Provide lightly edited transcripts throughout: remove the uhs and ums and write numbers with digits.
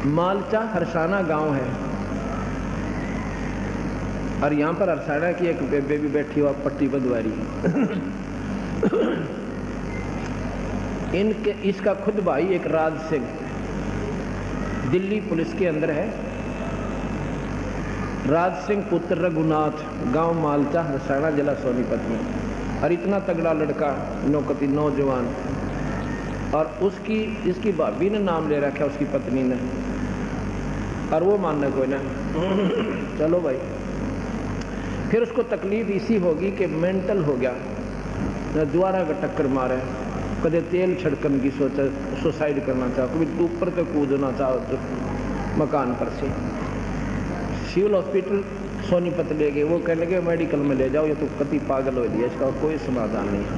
मालचा हरसाना गांव है और यहाँ पर हरसाना की एक बेबे भी बैठी हुआ पट्टी बंधवारी इनके इसका खुद भाई एक राज सिंह दिल्ली पुलिस के अंदर है। राज सिंह पुत्र रघुनाथ, गांव मालचा हरसाना, जिला सोनीपत में। और इतना तगड़ा लड़का, नौकती नौजवान। और उसकी इसकी भाभी ने नाम ले रखा, उसकी पत्नी ने, और वो मानने को ना चलो भाई। फिर उसको तकलीफ इसी होगी कि मेंटल हो गया, द्वारा का टक्कर मारे, कदे तेल छिड़कन की सोचा, सुसाइड करना चाहो, कभी ऊपर तो कूदना चाहो तो मकान पर से। सिविल हॉस्पिटल सोनीपत ले गए, वो कहने लगे मेडिकल में ले जाओ, ये तो कति पागल हो गया, इसका कोई समाधान नहीं है।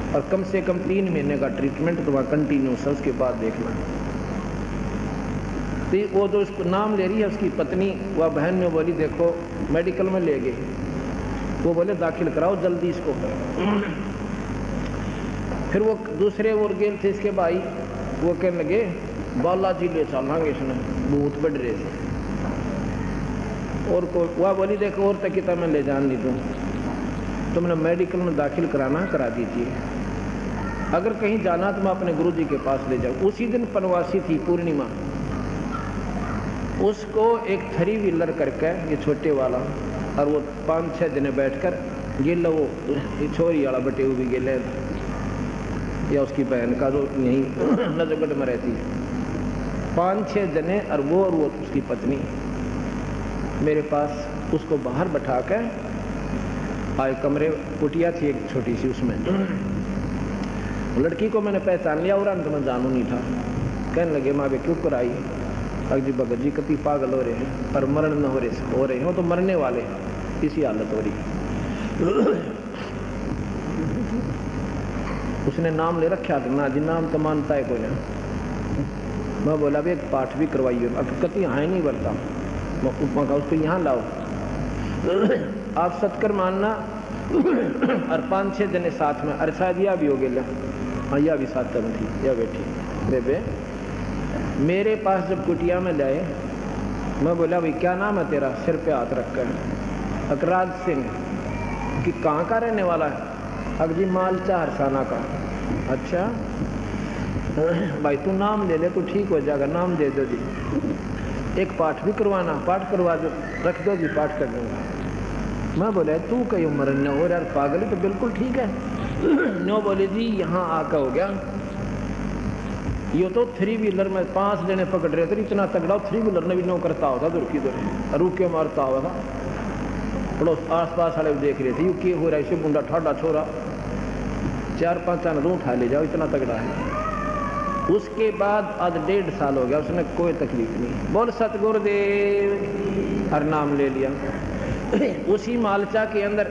और कम से कम 3 महीने का ट्रीटमेंट तो वहाँ कंटिन्यूस है, उसके बाद देखना। तो वो जो उसको नाम ले रही है उसकी पत्नी, वह बहन में बोली देखो मेडिकल में ले गए, वो बोले दाखिल कराओ जल्दी इसको। फिर वो दूसरे और गेल थे इसके भाई, वो कहने लगे बालाजी ले चलेंगे, इसने भूत बढ़ रहे थे। और को वह बोली देखो और तक कितना मैं ले जान नहीं दूँ, तुमने मेडिकल में दाखिल कराना करा दीजिए, अगर कहीं जाना तो मैं अपने गुरुजी के पास ले जाऊँ। उसी दिन पनवासी थी पूर्णिमा, उसको एक 3 व्हीलर करके, ये छोटे वाला, और वो 5-6 दिन बैठकर गेला, वो छोरी वाला बटे हुए गेले, या उसकी बहन का जो यहीं नजरगढ़ में रहती है, 5-6 जने, और वो उसकी पत्नी मेरे पास उसको बाहर बैठा के आए। कमरे कुटिया थी एक छोटी सी, उसमें लड़की को मैंने पहचान लिया, और तो मैं जानू नहीं था। कहने लगे माँ वे क्यों कर आई? अजी भगत जी कति पागल हो रहे हैं, पर मरण न हो रहे हो तो मरने वाले, इसी हालत हो रही। उसने नाम ले रखा था ना जी, नाम तो मानता है कोई ना। मैं बोला भी एक पाठ भी करवाइए, अब कति यहाँ नहीं बरता, उपमा का उसको यहाँ लाओ, आप सत्कर मानना। और 5-6 जने साथ में, अरे शायद यह भी हो गया, हाँ यह भी साथ में थी, यह बैठी बेबे। मेरे पास जब कुटिया में लाए, मैं बोला भाई क्या नाम है तेरा? सिर पे हाथ रख कर, अकराज सिंह। कि कहाँ का रहने वाला है? अगजी मालचा हरसाना का। अच्छा भाई तू नाम ले ले तो ठीक हो जाएगा, नाम दे दो जी, एक पाठ भी करवाना, पाठ करवा दो, रख दो जी, पाठ कर दूंगा। मैं बोले तू कहीं उम्र न हो यार, पागल है तो बिल्कुल ठीक है। नो बोले जी यहाँ आकर हो गया, ये तो 3 व्हीलर में 5 जने पकड़ रहे थे, इतना तगड़ा 3 व्हीलर ने भी नो करता होता, दूर की दूर रुक के मारता हुआ था। पड़ोस आस पास वाले देख रहे थे, यू के हो रहा है, इसे बुंडा ठाडा छोरा, 4-5 जन रू उठा ले जाओ, इतना तगड़ा है। उसके बाद आज 1.5 साल हो गया, उसने कोई तकलीफ नहीं। बोल सतगुरुदेव, हर नाम ले लिया। उसी मालचा के अंदर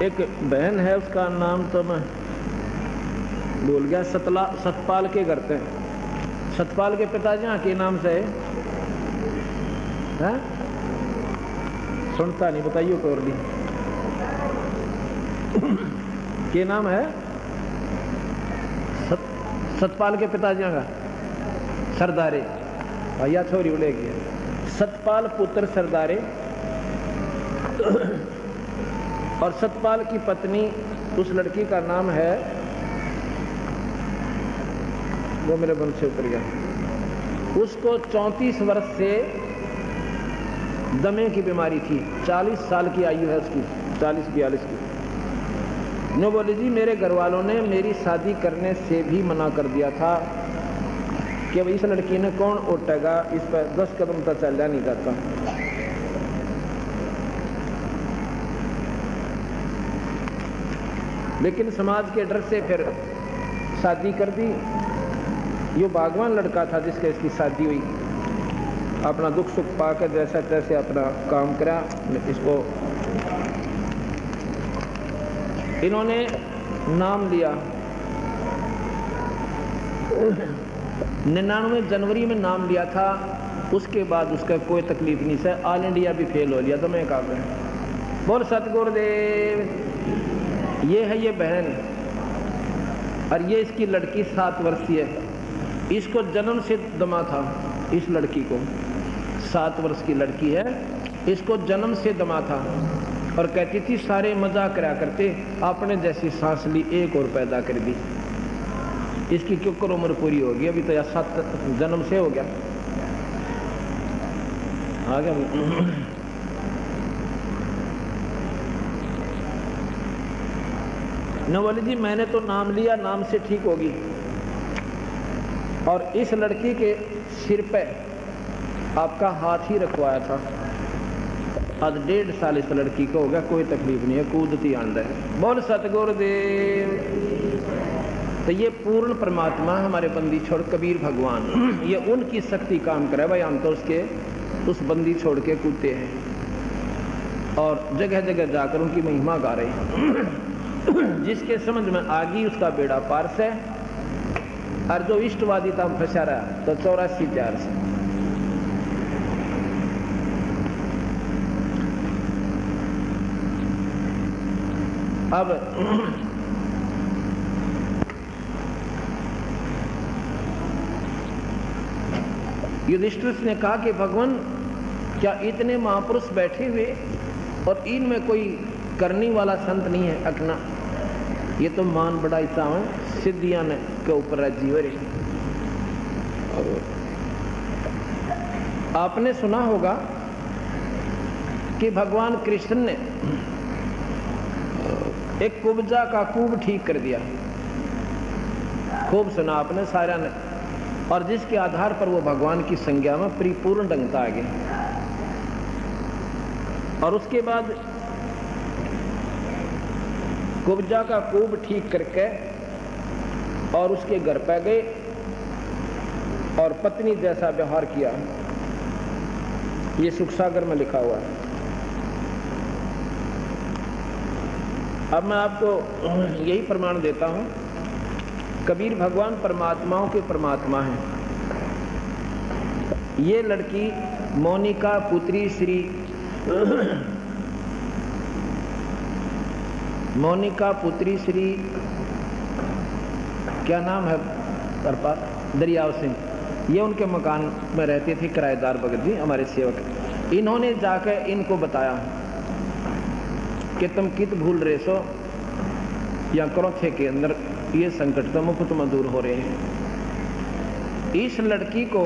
एक बहन है, उसका नाम तो मैं भूल गया, सतपाल के घर थे। सतपाल के पिताजी यहाँ के नाम से है, सुनता नहीं, बताइए कोई और भी के नाम है? सतपाल के पिताजी का सरदारे, भैया छोरी बोले सतपाल पुत्र सरदारे। और सतपाल की पत्नी, उस लड़की का नाम है, वो मेरे मन से उतर गया, उसको 34 वर्ष से दमे की बीमारी थी, 40 साल की आयु है उसकी, 40-42 की। नो बोले जी मेरे घर वालों ने मेरी शादी करने से भी मना कर दिया था कि इस लड़की ने कौन उठेगा, इस पर 10 कदम तक चलना नहीं जाता। लेकिन समाज के डर से फिर शादी कर दी। यो बागवान लड़का था जिसके इसकी शादी हुई, अपना दुख सुख पाकर जैसा तैसे अपना काम करा। इसको इन्होंने नाम लिया, 99 जनवरी में नाम लिया था। उसके बाद उसका कोई तकलीफ नहीं से, ऑल इंडिया भी फेल हो लिया। तो मैं कहा बोल सतगुरुदेव। ये है ये बहन, और ये इसकी लड़की 7 वर्षीय है। इसको जन्म से दमा था, इस लड़की को 7 वर्ष की लड़की है, इसको जन्म से दमा था। और कहती थी सारे मजाक करा करते, आपने जैसी सांस ली एक और पैदा कर दी। इसकी क्यों कर उम्र पूरी होगी, अभी तो या 7 जन्म से हो गया, आ गया। न बोले जी मैंने तो नाम लिया, नाम से ठीक होगी। और इस लड़की के सिर पे आपका हाथ ही रखवाया था। आज 1.5 साल इस लड़की को हो गया, कोई तकलीफ नहीं है, कूदती आंदा है। बोल सतगुरुदेव। तो ये पूर्ण परमात्मा हमारे बंदी छोड़ कबीर भगवान, ये उनकी शक्ति काम करे भाई। हम तो उसके उस बंदी छोड़ के कूदते हैं और जगह जगह जाकर उनकी महिमा गा रहे हैं। जिसके समझ में आ गई उसका बेड़ा पार से, और जो इष्टवादी था फंसा रहा तो 84 प्यार से। अब युधिष्ठिर ने कहा कि भगवान क्या इतने महापुरुष बैठे हुए और इनमें कोई करने वाला संत नहीं है? अकना ये तो मान बढ़ाता है सिद्धियां ने के ऊपर राजीवरी। आपने सुना होगा कि भगवान कृष्ण ने एक कुब्जा का कूब ठीक कर दिया, खूब सुना आपने सारा ने, और जिसके आधार पर वो भगवान की संज्ञा में परिपूर्ण ढंगता आ गए। और उसके बाद कुब्जा का कूब ठीक करके और उसके घर पे गए और पत्नी जैसा व्यवहार किया। ये सुख सागर में लिखा हुआ है। अब मैं आपको यही प्रमाण देता हूं, कबीर भगवान परमात्माओं के परमात्मा हैं। ये लड़की मोनिका पुत्री श्री मोनिका पुत्री श्री क्या नाम है दरियाव सिंह, ये उनके मकान में रहते थे, किराएदार भगत जी हमारे सेवक। इन्होंने जाकर इनको बताया कि तुम कित भूल रहे सो, या क्रोथे के अंदर ये संकट तो मुफ्त में दूर हो रहे हैं। इस लड़की को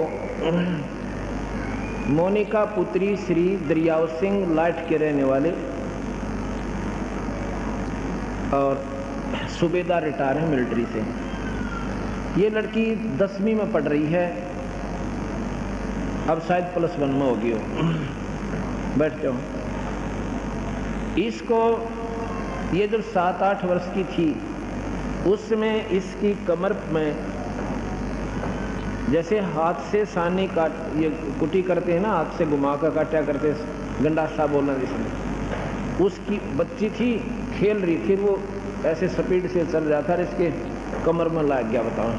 मोनिका पुत्री श्री दरियाव सिंह लाइट के रहने वाले और सूबेदार रिटायर है मिलिट्री से। ये लड़की 10वीं में पढ़ रही है, अब शायद +1 में होगी हो। बैठ जाओ। इसको ये जो 7-8 वर्ष की थी उसमें इसकी कमर में जैसे हाथ से सानी काट, ये कुटी करते हैं ना, हाथ से घुमा कर काटा करते, गंडासा बोलना जिसमें, उसकी बच्ची थी, खेल रही थी, वो ऐसे स्पीड से चल रहा था, इसके कमर में लग गया। बताओ,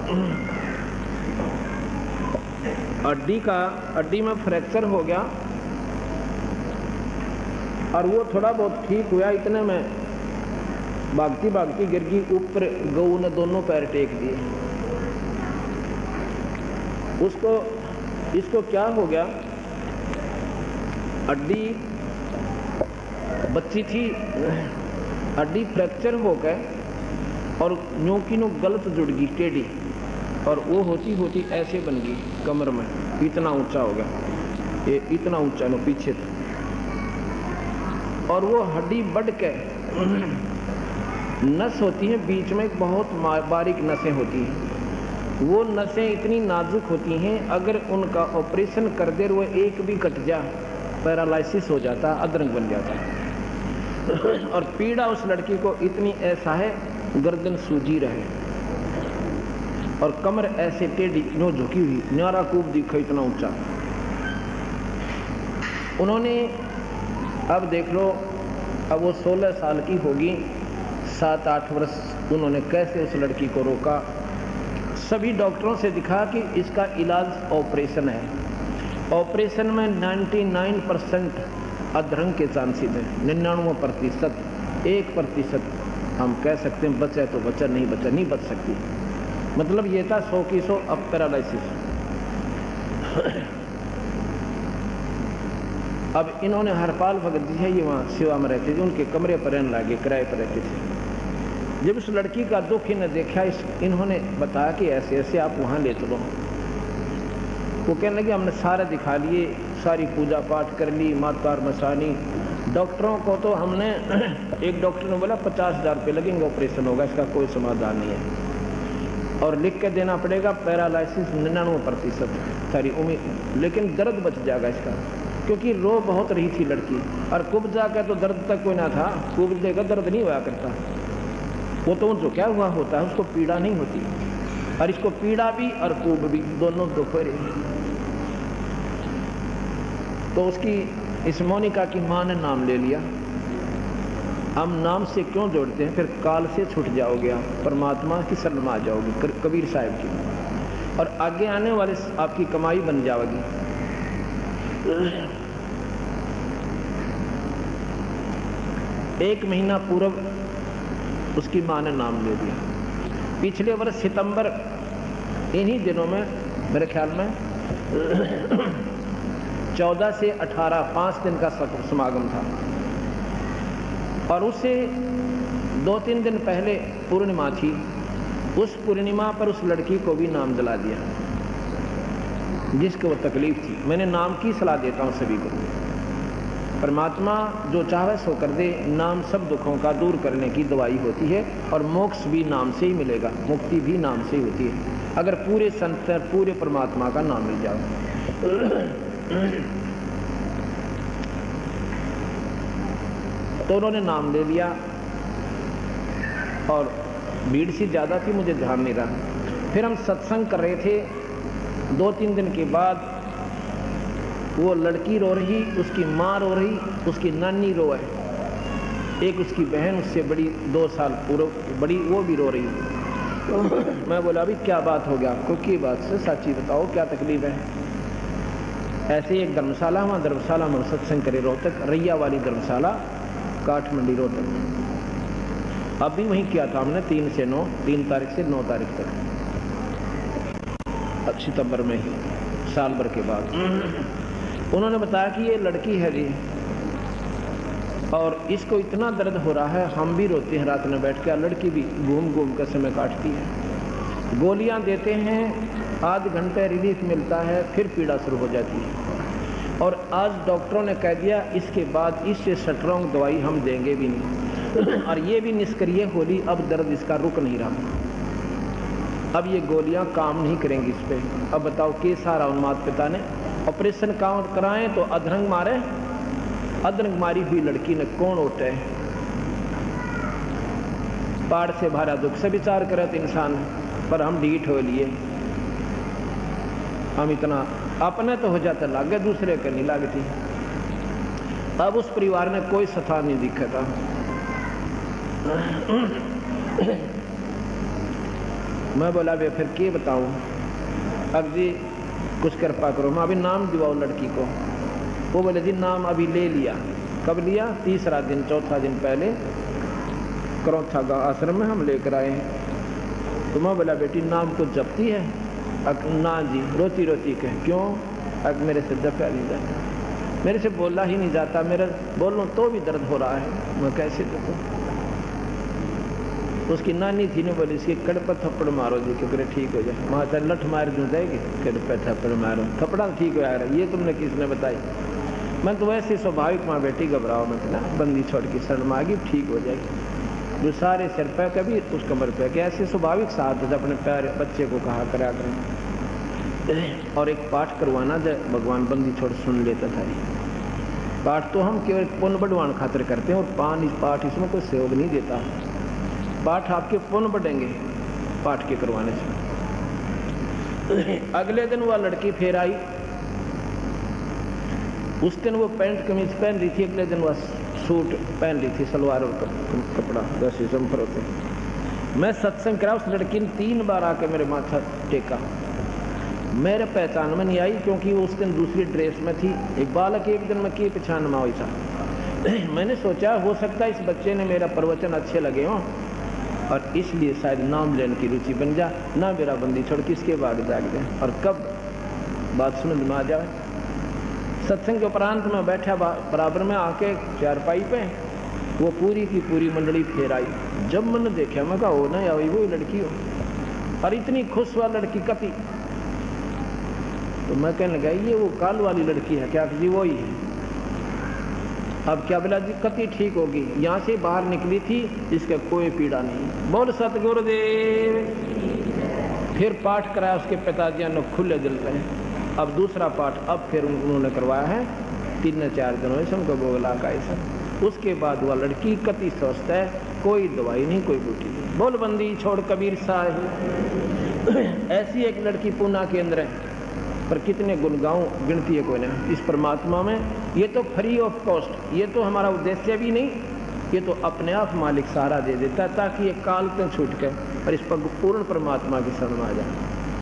हड्डी में फ्रैक्चर हो गया और वो थोड़ा बहुत ठीक हुआ। इतने में भागती भागती गिर गई ऊपर, गऊ ने दोनों पैर टेक दिए। इसको क्या हो गया, हड्डी बच्ची थी, हड्डी फ्रैक्चर हो गए और न्यों की नो गलत जुड़ गई टेढ़ी, और वो होती होती ऐसे बन गई कमर में, इतना ऊंचा हो गया, ये इतना ऊंचा नो पीछे था। और वो हड्डी बढ़ के नस होती है बीच में, एक बहुत बारीक नसें होती हैं, वो नसें इतनी नाजुक होती हैं, अगर उनका ऑपरेशन कर दे वो एक भी कट जा, पैरालिसिस हो जाता, अधरंग बन जाता। और पीड़ा उस लड़की को इतनी ऐसा है, गर्दन सूजी रहे और कमर ऐसे टेढ़ी नो झुकी हुई, न्यारा कूब दिखा इतना ऊंचा। उन्होंने अब देख लो, अब वो 16 साल की होगी, 7-8 वर्ष उन्होंने कैसे उस लड़की को रोका। सभी डॉक्टरों से दिखा कि इसका इलाज ऑपरेशन है। ऑपरेशन में 99% अधरंग के चांसेस हैं, 99%, 1% हम कह सकते हैं बचा तो बचा, नहीं बचा नहीं बच सकती। मतलब ये था 100 की 100 अब पैरालिसिस। अब इन्होंने हरपाल भगत जी है, ये वहाँ सेवा में रहते थे, उनके कमरे पर रहने लगे, किराए पर रहते थे। जब उस लड़की का दुख इन्हें देखा, इन्होंने बताया कि ऐसे ऐसे आप वहाँ ले चलो। वो कहने लगे हमने सारे दिखा लिए, सारी पूजा पाठ कर ली, मातार मसानी। डॉक्टरों को तो हमने एक डॉक्टर ने बोला 50,000 रुपये लगेंगे, ऑपरेशन होगा, इसका कोई समाधान नहीं है, और लिख के देना पड़ेगा पैरालिसिस 99% सारी उम्मीद, लेकिन दर्द बच जाएगा इसका, क्योंकि रो बहुत रही थी लड़की। और कुब्जा का तो दर्द तक कोई ना था, कुब्जे का दर्द नहीं हुआ करता, वो तो जो क्या हुआ होता है उसको पीड़ा नहीं होती, और इसको पीड़ा भी और कुब भी दोनों दुख हो रही। तो उसकी इस मोनिका की माँ ने नाम ले लिया। हम नाम से क्यों जोड़ते हैं, फिर काल से छूट जाओगे आप, परमात्मा की शरण में आ जाओगे, कबीर साहब की, और आगे आने वाले आपकी कमाई बन जाएगी। एक महीना पूर्व उसकी माँ ने नाम ले लिया। पिछले वर्ष सितंबर इन्हीं दिनों में मेरे ख्याल में 14 से 18 5 दिन का समागम था, और उससे 2-3 दिन पहले पूर्णिमा थी। उस पूर्णिमा पर उस लड़की को भी नाम दिला दिया जिसको वो तकलीफ थी। मैंने नाम की सलाह देता हूँ सभी को, परमात्मा जो चाहे सो कर दे। नाम सब दुखों का दूर करने की दवाई होती है, और मोक्ष भी नाम से ही मिलेगा, मुक्ति भी नाम से ही होती है, अगर पूरे संत पूरे परमात्मा का नाम मिल जाओ। तो उन्होंने नाम ले लिया, और भीड़ सी ज़्यादा थी, मुझे ध्यान नहीं रहा। फिर हम सत्संग कर रहे थे, 2-3 दिन के बाद वो लड़की रो रही, उसकी माँ रो रही, उसकी नानी रो है, एक उसकी बहन उससे बड़ी 2 साल पूर्व बड़ी, वो भी रो रही। तो मैं बोला अभी क्या बात हो गया आपको, की बात से साची बताओ, क्या तकलीफ है। ऐसे एक धर्मशाला, वहाँ धर्मशाला में सत्संग करे, रोहतक रैया वाली धर्मशाला, काठमंडी रोहतक। अभी वहीं किया था हमने 3 से 9, 3 तारीख से 9 तारीख तक, सितंबर में ही, साल भर के बाद। उन्होंने बताया कि ये लड़की है जी, और इसको इतना दर्द हो रहा है, हम भी रोते हैं रात में बैठ कर, लड़की भी घूम घूम कर समय काटती है। गोलियां देते हैं, आध घंटे रिलीफ मिलता है, फिर पीड़ा शुरू हो जाती है। और आज डॉक्टरों ने कह दिया इसके बाद इससे स्ट्रॉन्ग दवाई हम देंगे भी नहीं, और ये भी निष्क्रिय होली, अब दर्द इसका रुक नहीं रहा, अब ये गोलियां काम नहीं करेंगी इस पर। अब बताओ के सारा उन माता पिता ने ऑपरेशन काम कराएं तो अधरंग मारे, अधरंग मारी हुई लड़की ने कौन उठे। पाड़ से भरा दुख से विचार करे तो इंसान, पर हम ढीठ हो लिए, हम इतना अपने तो हो जाता लागे, दूसरे के नहीं लागती। अब उस परिवार ने कोई सथा नहीं दिखा था। मैं बोला बे फिर क्या बताऊं, अब जी कुछ कृपा करो, मैं अभी नाम दिवाओ लड़की को। वो बोले जी नाम अभी ले लिया। कब लिया? 3रा दिन 4था दिन पहले करौथा गाँव आश्रम में हम लेकर आए हैं। तो मैं बोला बेटी नाम को जपती है? ना जी, रोती रोती कह क्यों? मेरे से जपा नहीं जाता, मेरे से बोला ही नहीं जाता, मेरा बोलूं तो भी दर्द हो रहा है, मैं कैसे देखूं। तो उसकी नानी थी ने बोली इसके कड़ पर थप्पड़ मारो जी क्योंकि ठीक हो जाए। वहाँ चाहे लठ मार दूँ जाएगी, कड़ पर थप्पड़ मारो, थप्पड़ा ठीक हो रहा है, ये तुमने किसने बताई? मैं तो वैसे स्वाभाविक माँ बेटी घबराओ मत ना, बंदी छोड़ के शरण में आ गई ठीक हो जाएगी। जो सारे सिर पे कभी उस कमर पे कि ऐसे स्वाभाविक साथ जब अपने प्यारे बच्चे को कहा करा करें। और एक पाठ करवाना जब भगवान बंदी छोड़ सुन लेता था। पाठ तो हम केवल पुण्य बढ़वान खातिर करते हैं, और पाठ इसमें कोई सहयोग नहीं देता। पाठ आपके पुण्य बढ़ेंगे पाठ के करवाने से। अगले दिन वह लड़की फिर आई, उस दिन वो पैंट कमीज पहन रही थी, अगले दिन वह सूट पहन रही थी, सलवार और कपड़ा जैसे जम्फर होते। मैं सत्संग करा, उस लड़की ने 3 बार आके मेरे माथा टेका, मेरे पहचान में नहीं आई क्योंकि वो उस दिन दूसरी ड्रेस में थी। एक बालक एक दिन में की पहचान में था। मैंने सोचा हो सकता है इस बच्चे ने मेरा प्रवचन अच्छे लगे हों, और इसलिए शायद नाम लेने की रुचि बन जा, ना मेरा बंदी छोड़ किसके बाद जाग जाए। और कब बात समझ में आ जाए, सत्संग के उपरांत में बैठा बराबर में आके चारपाई पे, वो पूरी की पूरी मंडली फेर आई। जब मैंने देखा मैं कहा हो ना या वही लड़की हो, और इतनी खुश हुआ लड़की कति। तो मैं कहने लगा ये वो काल वाली लड़की है क्या? जी वही है। अब क्या बोला जी कति ठीक होगी, यहाँ से बाहर निकली थी, इसका कोई पीड़ा नहीं। बोल सतगुरुदेव। फिर पाठ कराया उसके पिताजी ने खुले दिल पे। अब दूसरा पाठ अब फिर उन्होंने करवाया है, 3-4 दिनों से उनको बोला का ऐसा। उसके बाद वह लड़की कति स्वस्थ है, कोई दवाई नहीं कोई बूटी नहीं। बोल बंदी छोड़ कबीर साहिब। ऐसी एक लड़की पूना के अंदर है, पर कितने गुणगांव गिनती है कोई ना इस परमात्मा में। ये तो फ्री ऑफ कॉस्ट, ये तो हमारा उद्देश्य भी नहीं, ये तो अपने आप मालिक सहारा दे देता है ताकि ये काल तक छूट के और इस पर पूर्ण परमात्मा की शरण में आ जाए।